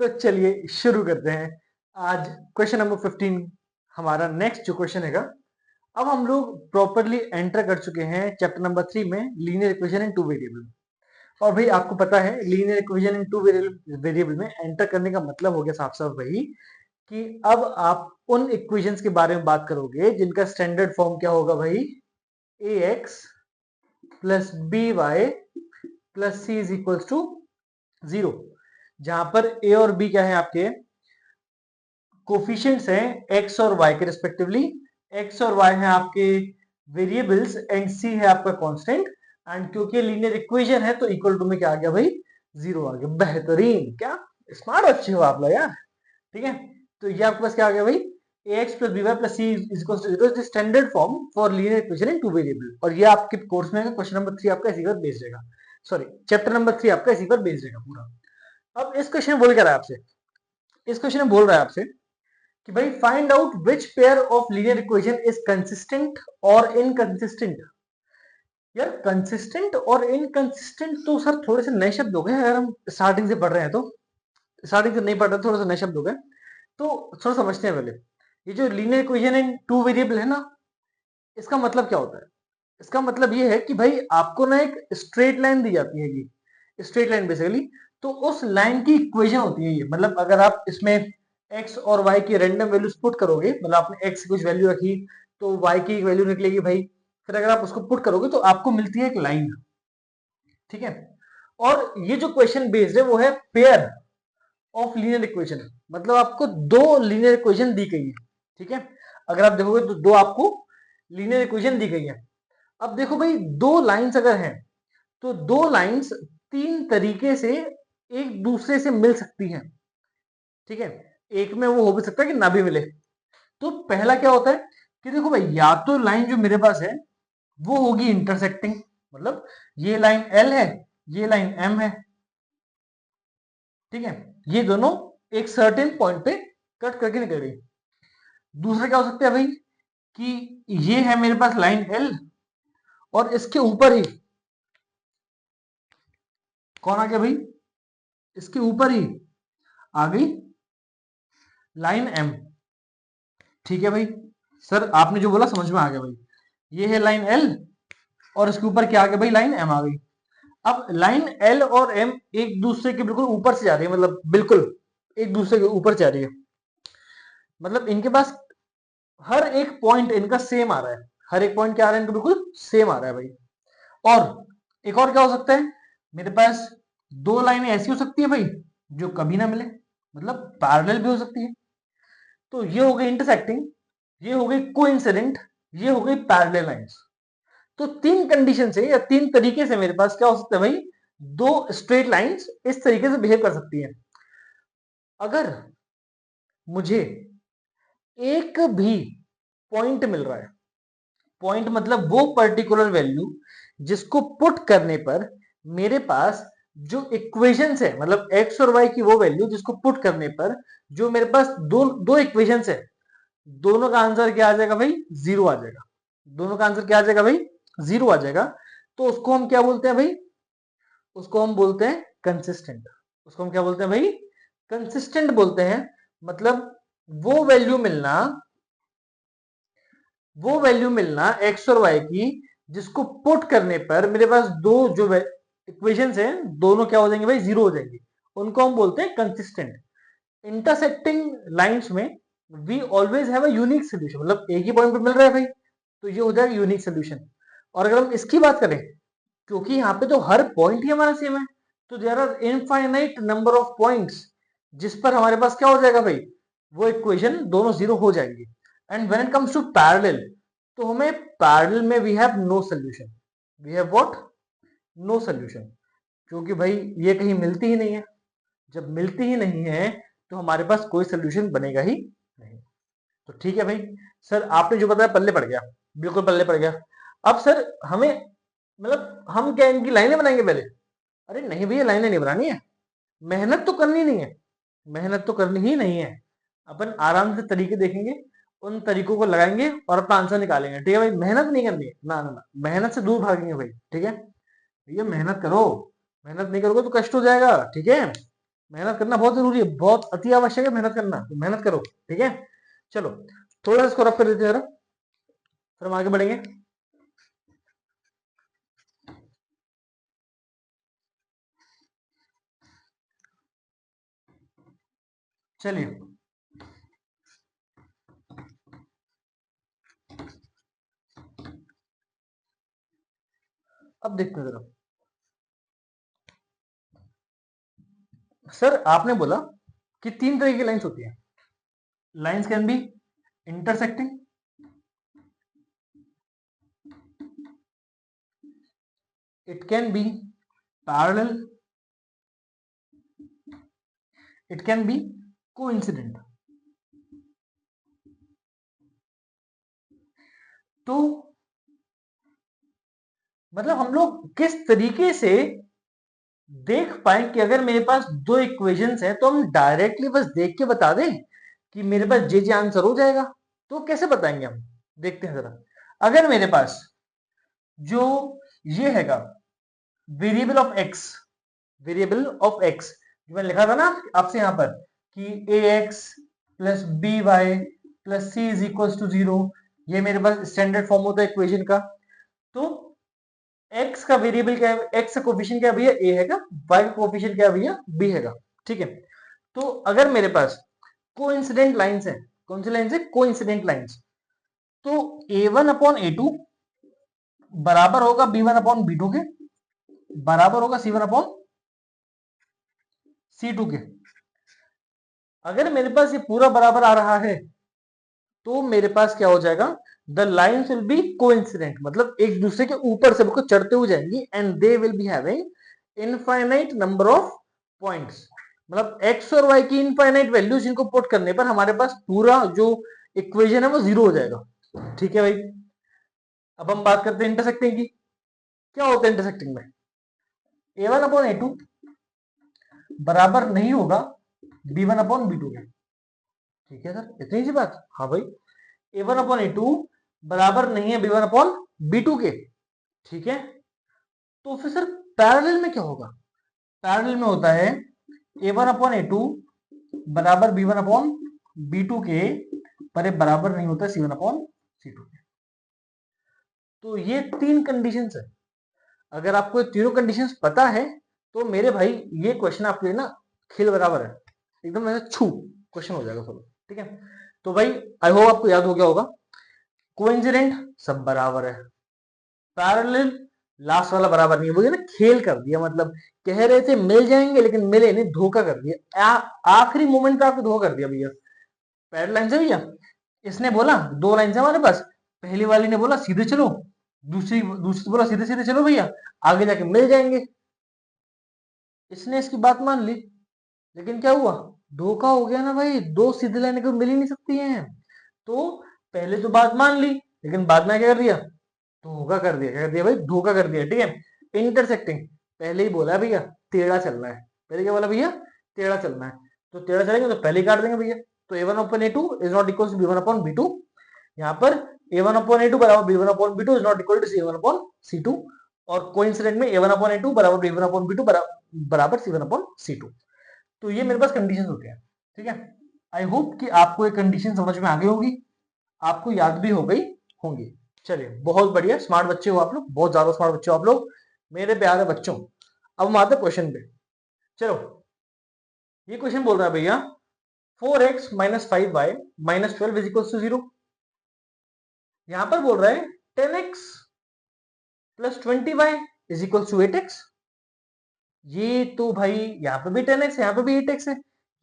तो चलिए शुरू करते हैं। आज क्वेश्चन नंबर 15 हमारा नेक्स्ट जो क्वेश्चन हैगा। अब हम लोग प्रॉपरली एंटर कर चुके हैं चैप्टर नंबर 3 में, linear equation in two variable. और भाई आपको पता है linear equation in two variable में एंटर करने का मतलब हो गया साफ साफ वही कि अब आप उन इक्वेशंस के बारे में बात करोगे जिनका स्टैंडर्ड फॉर्म क्या होगा भाई, A X plus B Y plus C is equals to 0, जहां पर ए और बी क्या है आपके कोफिशिएंट्स हैं एक्स और वाई के रिस्पेक्टिवली। एक्स और वाई हैं आपके वेरिएबल्स एंड सी है आपका कांस्टेंट। एंड क्योंकि लीनियर इक्वेशन है तो इक्वल टू में क्या आ गया भाई, 0 आ गया। बेहतरीन, क्या स्मार्ट अच्छे हो आप लोग यार। ठीक है, तो ये आपके पास क्या आ गया भाई, ax plus by plus c is equals to 0 is the standard form for linear equation in two variable। और ये आपके कोर्स में क्वेश्चन नंबर 3 आपका इसी पर बेस्ड रहेगा, सॉरी चैप्टर नंबर 3 आपका इसी पर बेस्ड रहेगा पूरा। अब इस क्वेश्चन में बोल क्या रहा है आपसे, इस क्वेश्चन में बोल रहा है आपसे कि भाई find out which pair of linear equation is consistent और इनकंसिस्टेंट। यार कंसिस्टेंट और इनकंसिस्टेंट तो सर थोड़े से नए शब्द हो गए अगर हम स्टार्टिंग से पढ़ रहे हैं तो। स्टार्टिंग से नहीं पढ़ रहे, थोड़ा सा नए शब्द हो गए तो थोड़ा समझते हैं पहले। ये जो linear equation in two variable है ना, इसका मतलब क्या होता है। इसका मतलब ये है कि भाई आपको ना एक स्ट्रेट लाइन दी जाती है, स्ट्रेट लाइन बेसिकली। तो उस लाइन की इक्वेशन होती है ये, मतलब अगर आप इसमें एक्स और वाई की रैंडम वैल्यूज पुट करोगे, मतलब आपने एक्स की कुछ वैल्यू रखी तो वाई की एक वैल्यू निकलेगी भाई, फिर अगर आप उसको पुट करोगे तो आपको मिलती है एक लाइन। ठीक है, और ये जो क्वेश्चन बेस्ड है वो है पेयर ऑफ लीनियर इक्वेशन, मतलब आपको दो लीनियर इक्वेशन दी गई है। ठीक है, अगर आप देखोगे तो दो आपको लीनियर इक्वेशन दी गई है। अब देखो भाई, दो लाइंस अगर हैं तो दो लाइंस तीन तरीके से एक दूसरे से मिल सकती हैं। ठीक है, एक में वो हो भी सकता है कि ना भी मिले। तो पहला क्या होता है कि देखो भाई, या तो लाइन जो मेरे पास है वो होगी इंटरसेक्टिंग, मतलब ये लाइन एल है, ये लाइन एम है। ठीक है, ये दोनों एक सर्टेन पॉइंट पे कट करके निकल गई। दूसरा क्या हो सकता है भाई कि ये है मेरे पास लाइन एल और इसके ऊपर ही कौन आ गया भाई, इसके ऊपर ही आ गई लाइन एम। ठीक है भाई, सर आपने जो बोला समझ में आ गया भाई, ये है लाइन एल और इसके ऊपर क्या आ गया भाई, लाइन एम आ गई। अब लाइन एल और एम एक दूसरे के बिल्कुल ऊपर से जा रही है, मतलब बिल्कुल एक दूसरे के ऊपर जा रही है, मतलब इनके पास हर एक पॉइंट इनका सेम आ रहा है, हर एक पॉइंट क्या आ रहा है इनका बिल्कुल सेम आ रहा है भाई। और एक और क्या हो सकता है, मेरे पास दो लाइनें ऐसी हो सकती है भाई जो कभी ना मिले, मतलब पैरेलल भी हो सकती है। तो ये हो गई इंटरसेक्टिंग, ये हो गई कोइंसिडेंट, ये हो गई पैरेलल लाइंस। तो तीन कंडीशन से या तीन तरीके से मेरे पास क्या हो सकता है भाई, दो स्ट्रेट लाइंस इस तरीके से बिहेव कर सकती है। अगर मुझे एक भी पॉइंट मिल रहा है, पॉइंट मतलब वो पर्टिकुलर वैल्यू जिसको पुट करने पर मेरे पास जो इक्वेशंस है, मतलब एक्स और वाई की वो वैल्यू जिसको पुट करने पर जो मेरे पास दो दो इक्वेशंस है, दोनों का आंसर क्या आ जाएगा भाई, 0 आ जाएगा। दोनों का आंसर क्या आ जाएगा भाई, 0 आ जाएगा। तो उसको हम क्या बोलते हैं भाई, उसको हम बोलते हैं कंसिस्टेंट। उसको हम क्या बोलते हैं भाई, कंसिस्टेंट बोलते हैं। मतलब वो वैल्यू मिलना, वो वैल्यू मिलना एक्स और वाई की जिसको पुट करने पर मेरे पास दो जो इक्वेशंस हैं दोनों क्या हो जाएंगे भाई, 0 हो जाएंगे। उनको हम बोलते हैं कंसिस्टेंट। इंटरसेक्टिंग लाइंस में we always have a unique solution, मतलब एक ही पॉइंट पे मिल रहा है भाई तो ये हो जाएगा यूनिक सोल्यूशन। और अगर हम इसकी बात करें, क्योंकि यहाँ पे तो हर पॉइंट ही हमारा सेम है, तो there are infinite number of points जिस पर हमारे पास क्या हो जाएगा भाई, वो इक्वेशन दोनों 0 हो जाएंगी। And when it comes to parallel, तो हमें पैरेलल में we have no solution, we have what, no solution. क्योंकि भाई ये कहीं मिलती ही नहीं है, जब मिलती ही नहीं है तो हमारे पास कोई सोल्यूशन बनेगा ही नहीं। तो ठीक है भाई, सर आपने जो बताया पल्ले पड़ गया, बिल्कुल पल्ले पड़ गया। अब सर हमें, मतलब हम क्या इनकी लाइनें बनाएंगे पहले, अरे नहीं भैया लाइनें नहीं बनानी है, मेहनत तो करनी नहीं है, मेहनत तो करनी ही नहीं है। अपन आराम से तरीके देखेंगे, उन तरीकों को लगाएंगे और अपना आंसर निकालेंगे। ठीक है भाई, मेहनत नहीं करनी है, ना ना ना, मेहनत से दूर भागेंगे भाई। ठीक है भैया, मेहनत करो, मेहनत नहीं करोगे तो कष्ट हो जाएगा। ठीक है, मेहनत करना बहुत जरूरी है, बहुत अति आवश्यक है मेहनत करना, तो मेहनत करो। ठीक है, चलो थोड़ा सा इसको रफ कर देते हैं जरा, फिर हम आगे बढ़ेंगे। चलिए अब देखते हैं जरा। सर आपने बोला कि तीन तरह की लाइंस होती हैं। Lines can be intersecting, it can be parallel, it can be coincident. तो मतलब हम लोग किस तरीके से देख पाए कि अगर मेरे पास दो इक्वेशंस हैं तो हम डायरेक्टली बस देख के बता दें कि मेरे पास जे आंसर हो जाएगा, तो कैसे बताएंगे हम? देखते हैं जरा। अगर मेरे पास जो ये हैगा variable of X, variable of X जो मैंने लिखा था ना आपसे यहां पर कि A X plus B Y plus C is equal to 0, ये मेरे पास स्टैंडर्ड फॉर्म होता है इक्वेशन का। तो x का वेरिएबल क्या है, x का कोफिशिएंट क्या है भैया a हैगा, y का कोफिशिएंट क्या है भैया b हैगा। ठीक है, तो अगर मेरे पास कोइंसिडेंट लाइंस है, कौन सी लाइंस है? Coincident lines. तो a1 अपॉन a2 बराबर होगा b1 अपॉन b2 के, बराबर होगा c1 अपॉन c2 के। अगर मेरे पास ये पूरा बराबर आ रहा है तो मेरे पास क्या हो जाएगा, the lines will be coincident, मतलब एक दूसरे के ऊपर से बिल्कुल चढ़ते हुए जाएंगी, and they will be having infinite number of points. मतलब एक्स और वाई की इनफाइनाइट वैल्यूज इनको पुट करने पर हमारे पास पूरा जो इक्वेशन है वो जीरो हो जाएगा। ठीक है भाई, अब हम बात करते हैं इंटरसेक्टिंग की। क्या होता है इंटरसेक्टिंग में? a1 अपॉन a2 बराबर नहीं होगा b1 अपॉन b2 के। ठीक है सर, इतनी सी बात? हाँ भाई, a1 अपॉन a2 बराबर नहीं है b1 अपॉन b2 के। ठीक है, तो फिर सर पैरेलल में क्या होगा? पैरेलल में होता है a1 अपॉन a2 बराबर b1 अपॉन b2 के, पर ये बराबर नहीं होता c1 अपॉन c2 के। तो ये तीन कंडीशंस है। अगर आपको ये तीनों कंडीशंस पता है तो मेरे भाई ये क्वेश्चन आपके लिए ना खेल बराबर है, एकदम ऐसे छू क्वेश्चन हो जाएगा सब। ठीक है, तो भाई आई होप आपको याद हो गया होगा। कोइंसिडेंट सब बराबर है, पैरेलल लास्ट वाला बराबर नहीं है, वो ना खेल कर दिया, मतलब कह रहे थे मिल जाएंगे लेकिन मिले नहीं, धोखा कर दिया, आखिरी मोमेंट पे आपको धोखा कर दिया भैया। पैरेलल लाइन से भैया इसने बोला दो लाइन से हमारे पास, पहली वाली ने बोला सीधे चलो, दूसरी दूसरी बोला सीधे सीधे चलो भैया, आगे जाके मिल जाएंगे। इसने इसकी बात मान ली, लेकिन क्या हुआ? धोखा हो गया ना भाई, दो सीधी लाइनें कभी मिल ही नहीं सकती हैं। तो पहले तो बात मान ली, लेकिन बाद में क्या कर दिया? धोखा कर दिया। क्या कर दिया भाई? धोखा कर दिया। ठीक है, इंटरसेक्टिंग पहले ही बोला भैया टेढ़ा चलना है, पहले क्या बोला भैया? टेढ़ा चलना है। तो टेढ़ा चलेंगे तो पहले ही काट देंगे भैया। तो a1 upon a2 is not equal to b1 upon b2। यहाँ पर a1 अपॉन a2 बराबर b1 upon b2 is not equal to c1 upon c2। और कोइंसिडेंट में a1 अपॉन a2 बराबर b1 अपॉन b2 बराबर c1 अपॉन c2। तो ये मेरे पास कंडीशन होते हैं। ठीक है, आई होप कि आपको ये कंडीशन समझ में आ गई होगी, आपको याद भी हो गई होंगी। चलिए बहुत बढ़िया, स्मार्ट बच्चे हो आप लोग, बहुत ज्यादा स्मार्ट बच्चे हो आप लोग, मेरे प्यारे बच्चों। अब हम आते क्वेश्चन पे। चलो, ये क्वेश्चन बोल रहा है भैया 4x minus 5y minus 12 is equal to 0। यहां पर बोल रहा है 10x plus 20y is equal to 8x। ये तो भाई यहाँ पे भी 10x है, यहाँ पे भी 8x है,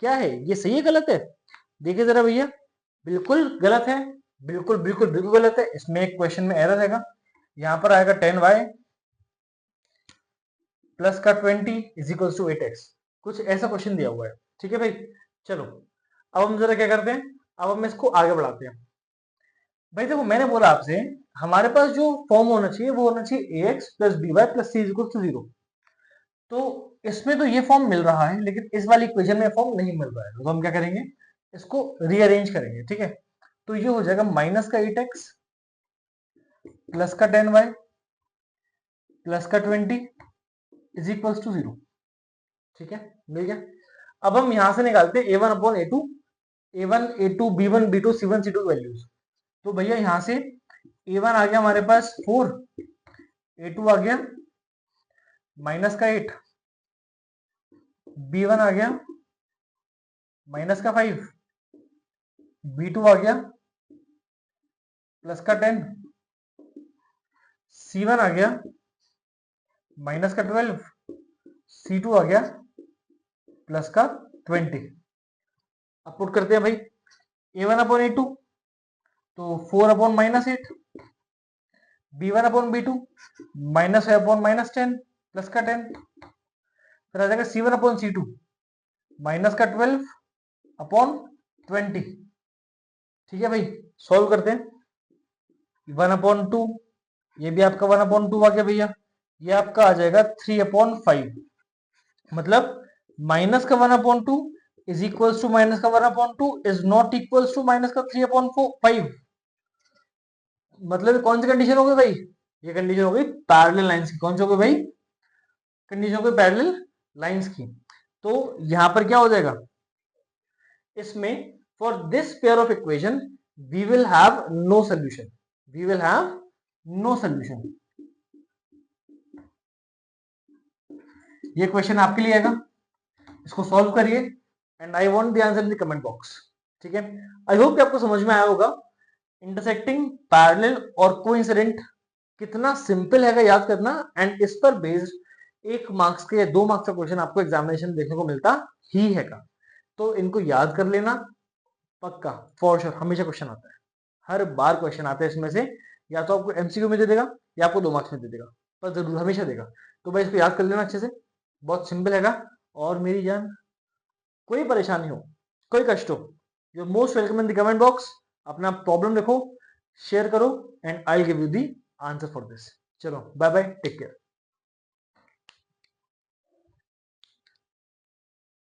क्या है ये? सही है गलत है? देखिए जरा भैया, बिल्कुल गलत है, बिल्कुल बिल्कुल बिल्कुल गलत है। इसमें एक क्वेश्चन में एरर हैगा। यहाँ पर आएगा 10y प्लस का 20 इज इक्वल टू 8x, कुछ ऐसा क्वेश्चन दिया हुआ है। ठीक है भाई, चलो अब हम जरा क्या करते हैं, अब हम इसको आगे बढ़ाते हैं। भाई देखो, मैंने बोला आपसे हमारे पास जो फॉर्म होना चाहिए वो होना चाहिए ax plus B Y plus C is equal to 0। तो इसमें तो ये फॉर्म मिल रहा है, लेकिन इस वाली इक्वेशन में फॉर्म नहीं मिल रहा है, तो हम क्या करेंगे? इसको रीअरेंज करेंगे। ठीक है, तो ये हो जाएगा माइनस का 8x प्लस का 10y प्लस का 20 इज इक्वल टू 0। ठीक है, मिल गया। अब हम यहां से निकालते हैं A1 upon A2, A1 A2 B1 B2 C1 C2 values. तो भैया यहां से A1 आ गया हमारे पास 4, A2 आ गया माइनस का 8, B1 आ गया माइनस का 5, B2 आ गया प्लस का 10, C1 आ गया माइनस का 12, C2 आ गया प्लस का 20। अब पुट करते हैं भाई A1 अपॉन A2, तो 4 upon minus 8, B1 upon B2 minus है अपॉन माइनस 10 प्लस का 10, फिर आ जाएगा C1 अपॉन C2 माइनस का 12 अपॉन 20। ठीक है भाई, सॉल्व करते हैं। 1 अपॉन 2, ये भी आपका 1 अपॉन 2 आ गया भैया, ये आपका आ जाएगा 3 अपॉन 5, मतलब माइनस का 1 upon 2 is equals to minus का 1 upon 2 is not equals to minus का 3 अपॉन 5। मतलब कौन सी कंडीशन हो गई भाई, ये कंडीशन हो गई पैरेलल लाइंस की। कौन सी हो गई भाई, कंडीशन हो गई पैरेलल लाइंस की। तो यहां पर क्या हो जाएगा, इसमें for this pair of equation we will have no solution, we will have no solution. ये क्वेश्चन आपके लिए आएगा, इसको सॉल्व करिए and I want the answer in the comment box. ठीक है, आई होप कि आपको समझ में आया होगा इंटरसेक्टिंग, पैरेलल और कोइंसिडेंट कितना सिंपल है याद करना, एंड इस पर बेस्ड 1 मार्क्स के या 2 मार्क्स का क्वेश्चन आपको एग्जामिनेशन देखने को मिलता ही है का। तो इनको याद कर लेना पक्का, फॉर श्योर हमेशा क्वेश्चन आता है, हर बार क्वेश्चन आता है इसमें से, या तो आपको एमसीक्यू में दे देगा या आपको 2 मार्क्स में दे देगा, पर जरूर हमेशा देगा। तो भाई इसको याद कर लेना अच्छे से, बहुत सिंपल हैगा। और मेरी जान कोई परेशानी हो, कोई कष्ट हो, you most welcome in the comment box. अपना प्रॉब्लम लिखो, शेयर करो and I will give you the answer for this. चलो बाय बाय, टेक केयर।